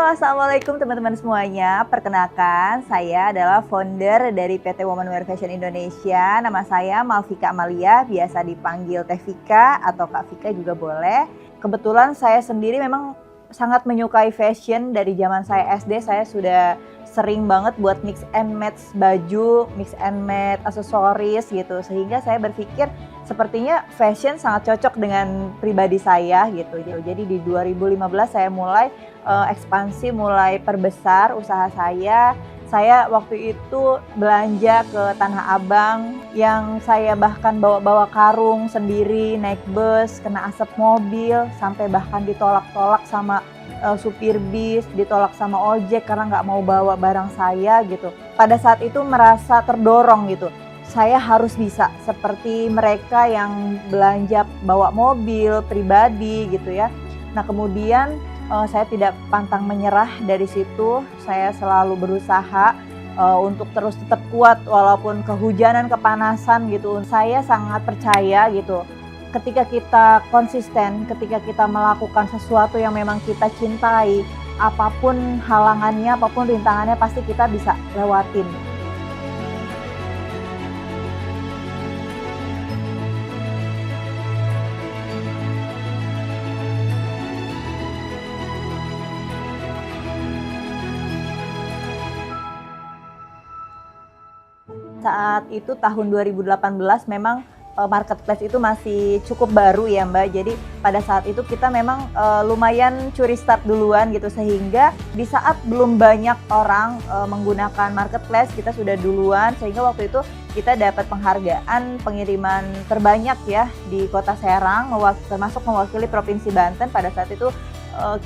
Assalamualaikum teman-teman semuanya. Perkenalkan, saya adalah founder dari PT Womanwear Fashion Indonesia. Nama saya Malvika Amalia, biasa dipanggil Teh Vika atau Kak Vika juga boleh. Kebetulan saya sendiri memang sangat menyukai fashion. Dari zaman saya SD, saya sudah sering banget buat mix and match baju, mix and match aksesoris gitu. Sehingga saya berpikir sepertinya fashion sangat cocok dengan pribadi saya gitu. Jadi di 2015 saya mulai ekspansi, mulai perbesar usaha saya. Saya waktu itu belanja ke Tanah Abang yang saya bahkan bawa-bawa karung sendiri, naik bus, kena asap mobil, sampai bahkan ditolak-tolak sama supir bis, ditolak sama ojek karena nggak mau bawa barang saya gitu. Pada saat itu merasa terdorong gitu. Saya harus bisa seperti mereka yang belanja bawa mobil pribadi gitu ya. Nah kemudian saya tidak pantang menyerah dari situ. Saya selalu berusaha untuk terus tetap kuat walaupun kehujanan, kepanasan gitu. Saya sangat percaya gitu. Ketika kita konsisten, ketika kita melakukan sesuatu yang memang kita cintai, apapun halangannya, apapun rintangannya pasti kita bisa lewatin. Saat itu tahun 2018 memang marketplace itu masih cukup baru ya Mbak. Jadi pada saat itu kita memang lumayan curi start duluan gitu, sehingga di saat belum banyak orang menggunakan marketplace kita sudah duluan, sehingga waktu itu kita dapat penghargaan pengiriman terbanyak ya di Kota Serang, termasuk mewakili Provinsi Banten. Pada saat itu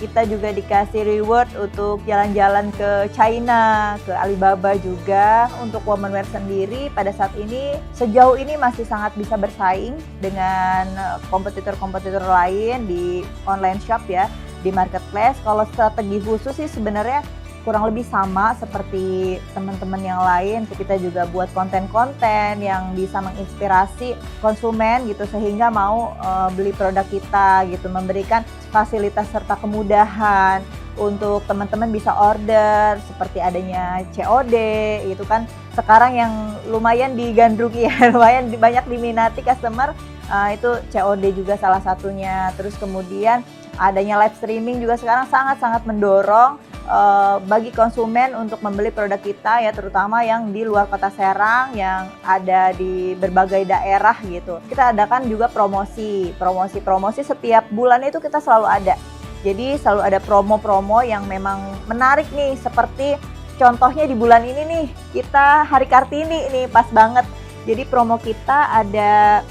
kita juga dikasih reward untuk jalan-jalan ke China, ke Alibaba juga. Untuk Womanwear sendiri pada saat ini sejauh ini masih sangat bisa bersaing dengan kompetitor-kompetitor lain di online shop ya, di marketplace. Kalau strategi khusus sih sebenarnya kurang lebih sama seperti teman-teman yang lain. Kita juga buat konten-konten yang bisa menginspirasi konsumen gitu, sehingga mau beli produk kita gitu, memberikan fasilitas serta kemudahan untuk teman-teman bisa order, seperti adanya COD gitu kan. Sekarang yang lumayan digandrungi ya, lumayan banyak diminati customer, itu COD juga salah satunya. Terus kemudian adanya live streaming juga sekarang sangat-sangat mendorong bagi konsumen untuk membeli produk kita ya, terutama yang di luar Kota Serang yang ada di berbagai daerah gitu. Kita adakan juga promosi setiap bulan itu kita selalu ada. Jadi selalu ada promo-promo yang memang menarik nih, seperti contohnya di bulan ini nih, kita Hari Kartini nih pas banget. Jadi promo kita ada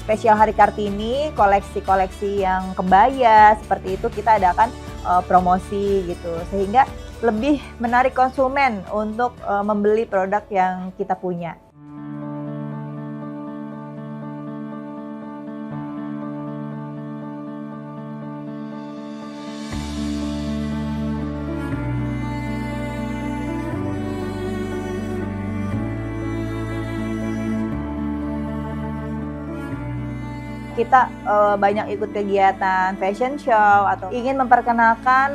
spesial Hari Kartini, koleksi-koleksi yang kebaya seperti itu kita adakan promosi gitu, sehingga lebih menarik konsumen untuk membeli produk yang kita punya. Kita banyak ikut kegiatan fashion show atau ingin memperkenalkan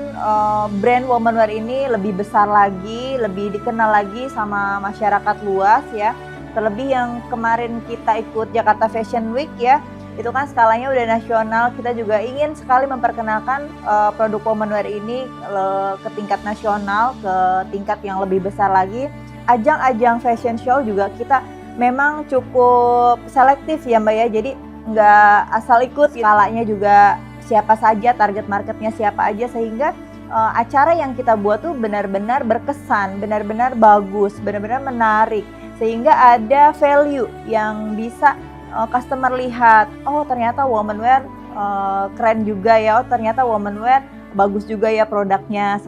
brand Womanwear ini lebih besar lagi, lebih dikenal lagi sama masyarakat luas ya. Terlebih yang kemarin kita ikut Jakarta Fashion Week ya, itu kan skalanya udah nasional. Kita juga ingin sekali memperkenalkan produk Womanwear ini ke tingkat nasional, ke tingkat yang lebih besar lagi. Ajang-ajang fashion show juga kita memang cukup selektif ya Mbak ya, jadi nggak asal ikut, skalanya juga siapa saja, target marketnya siapa aja, sehingga acara yang kita buat tuh benar-benar berkesan, benar-benar bagus, benar-benar menarik, sehingga ada value yang bisa customer lihat, oh ternyata Womanwear keren juga ya, oh ternyata Womanwear bagus juga ya produknya.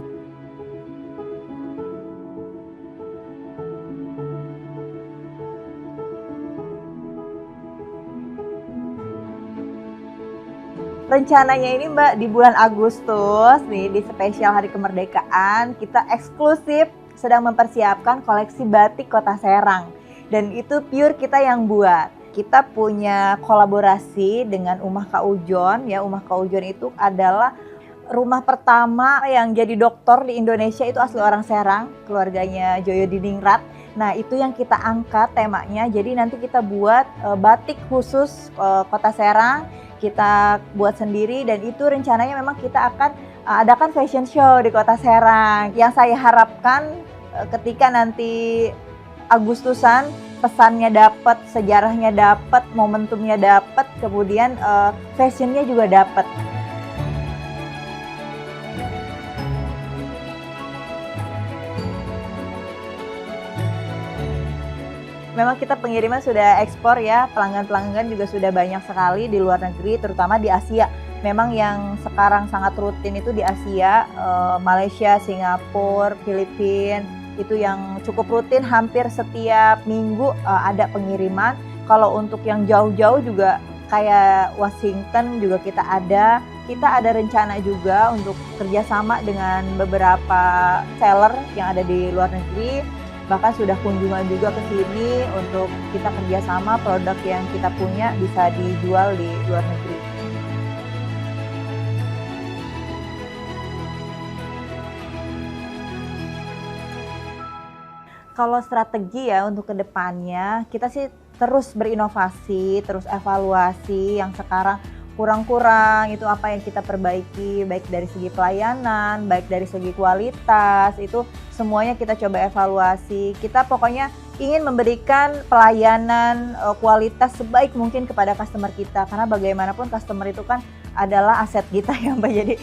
Rencananya ini Mbak, di bulan Agustus nih, di spesial Hari Kemerdekaan, kita eksklusif sedang mempersiapkan koleksi batik Kota Serang. Dan itu pure kita yang buat. Kita punya kolaborasi dengan Umah Kak Ujon ya. Umah Kak Ujon itu adalah Rumah pertama yang jadi doktor di Indonesia itu asli orang Serang, keluarganya Joyo Diningrat. Nah, itu yang kita angkat temanya. Jadi nanti kita buat batik khusus Kota Serang, kita buat sendiri dan itu rencananya memang kita akan adakan fashion show di Kota Serang. Yang saya harapkan ketika nanti Agustusan pesannya dapat, sejarahnya dapat, momentumnya dapat, kemudian fashionnya juga dapat. Memang kita pengiriman sudah ekspor ya, pelanggan-pelanggan juga sudah banyak sekali di luar negeri, terutama di Asia. Memang yang sekarang sangat rutin itu di Asia, Malaysia, Singapura, Filipina, itu yang cukup rutin hampir setiap minggu ada pengiriman. Kalau untuk yang jauh-jauh juga kayak Washington juga kita ada. Kita ada rencana juga untuk kerjasama dengan beberapa seller yang ada di luar negeri. Bahkan sudah kunjungan juga ke sini untuk kita kerjasama produk yang kita punya bisa dijual di luar negeri. Kalau strategi ya untuk kedepannya, kita sih terus berinovasi, terus evaluasi yang sekarang kurang-kurang, itu apa yang kita perbaiki, baik dari segi pelayanan, baik dari segi kualitas, itu semuanya kita coba evaluasi. Kita pokoknya ingin memberikan pelayanan kualitas sebaik mungkin kepada customer kita, karena bagaimanapun customer itu kan adalah aset kita ya Mbak. Jadi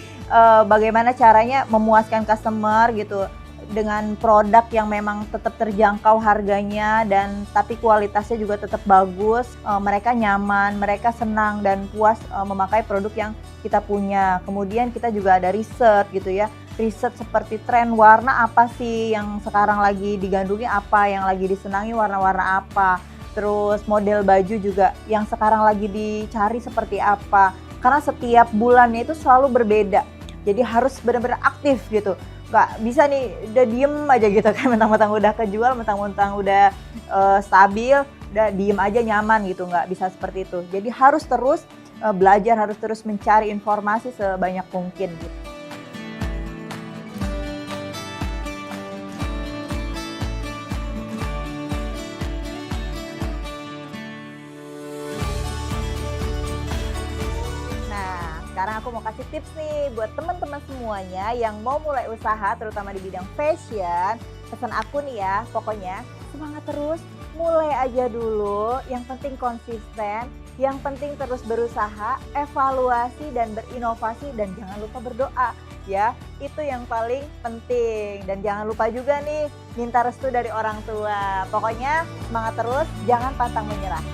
bagaimana caranya memuaskan customer gitu, dengan produk yang memang tetap terjangkau harganya dan tapi kualitasnya juga tetap bagus, mereka nyaman, mereka senang dan puas memakai produk yang kita punya. Kemudian kita juga ada riset gitu ya, riset seperti tren warna apa sih yang sekarang lagi digandrungi, apa yang lagi disenangi, warna-warna apa, terus model baju juga yang sekarang lagi dicari seperti apa, karena setiap bulannya itu selalu berbeda, jadi harus benar-benar aktif gitu. Nggak bisa nih udah diem aja gitu kan, mentang-mentang udah kejual, mentang-mentang udah stabil, udah diem aja nyaman gitu, nggak bisa seperti itu. Jadi harus terus belajar, harus terus mencari informasi sebanyak mungkin gitu. Nah, sekarang aku mau kasih tips nih buat teman-teman semuanya yang mau mulai usaha, terutama di bidang fashion. Pesan aku nih ya, pokoknya semangat terus, mulai aja dulu. Yang penting konsisten, yang penting terus berusaha, evaluasi dan berinovasi, dan jangan lupa berdoa ya. Itu yang paling penting. Dan jangan lupa juga nih minta restu dari orang tua. Pokoknya semangat terus, jangan pantang menyerah.